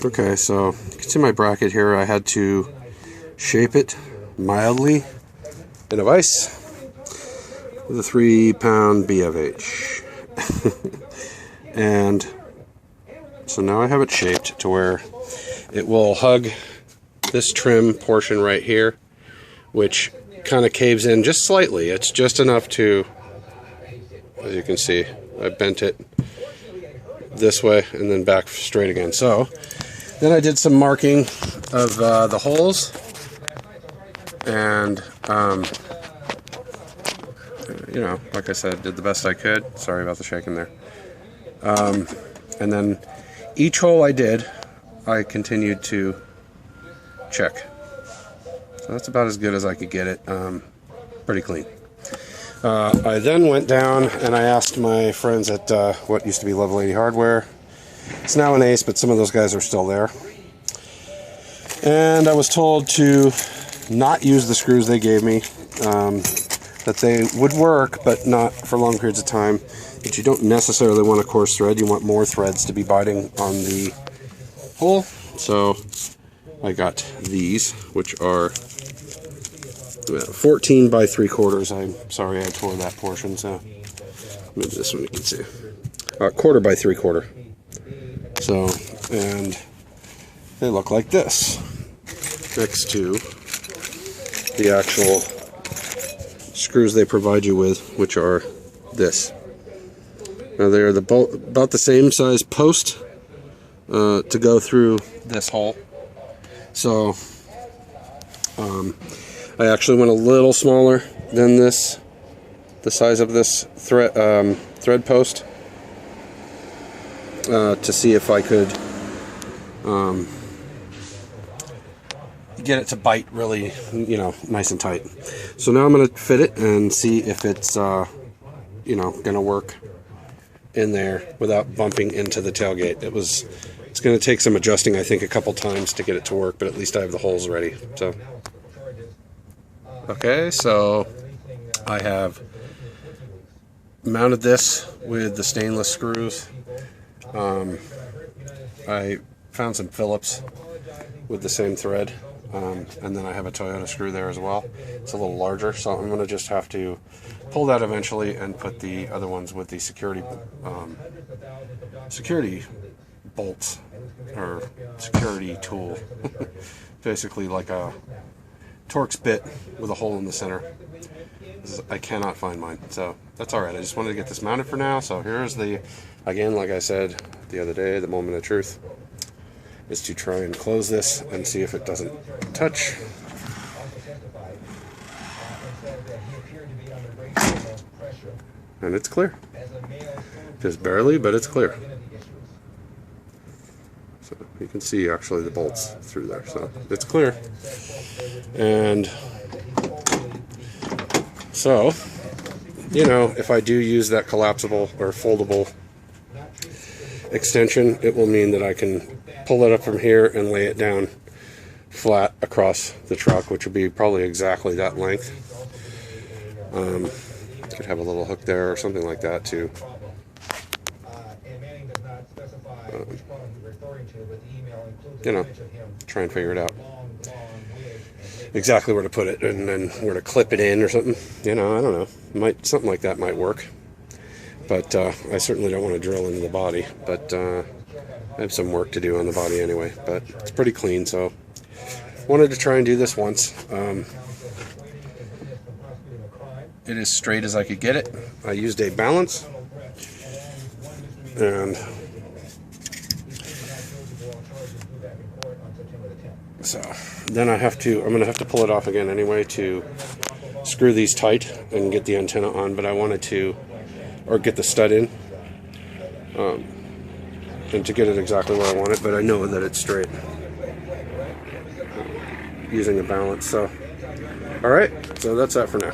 Okay, so you can see my bracket here. I had to shape it mildly in a vise with a 3-pound BFH. And so now I have it shaped to where it will hug this trim portion right here, which kind of caves in just slightly. It's just enough to, as you can see, I bent it this way and then back straight again. So then I did some marking of the holes, and you know, like I said, did the best I could. Sorry about the shaking there. And then each hole I did, I continued to check. So that's about as good as I could get it. Pretty clean. I then went down and I asked my friends at what used to be Level 80 Hardware. It's now an Ace, but some of those guys are still there. And I was told to not use the screws they gave me. That they would work, but not for long periods of time. That you don't necessarily want a coarse thread. You want more threads to be biting on the hole. So I got these, which are 14 by 3/4. I'm sorry I tore that portion, so maybe this one you can see. 1/4 by 3/4. So, and they look like this next to the actual screws they provide you with, which are this. Now they're about the same size post to go through this hole. So I actually went a little smaller than this, the size of this thread post, to see if I could get it to bite really, you know, nice and tight. So now I'm going to fit it and see if it's, you know, going to work in there without bumping into the tailgate. It's going to take some adjusting, I think, a couple times to get it to work, but at least I have the holes ready. So, okay, so I have mounted this with the stainless screws. I found some Phillips with the same thread. And then I have a Toyota screw there as well. It's a little larger, so I'm going to just have to pull that eventually and put the other ones with the security bolts, or security tool. Basically like a Torx bit with a hole in the center. I cannot find mine, so that's alright. I just wanted to get this mounted for now. So here's the, again, like I said the other day, the moment of truth is to try and close this and see if it doesn't touch. And it's clear. Just barely, but it's clear. So you can see actually the bolts through there, so it's clear. And so, you know, if I do use that collapsible or foldable extension, it will mean that I can pull it up from here and lay it down flat across the truck, which would be probably exactly that length. Could have a little hook there or something like that too. You know, try and figure it out exactly where to put it, and then where to clip it in or something. You know, I don't know. Something like that might work. But I certainly don't want to drill into the body. But I have some work to do on the body anyway. But it's pretty clean, so wanted to try and do this once. It is straight as I could get it. I used a balance, and so then I'm going to have to pull it off again anyway to screw these tight and get the antenna on. But I wanted to, or get the stud in, and to get it exactly where I want it. But I know that it's straight using a balance. So, all right. So that's that for now.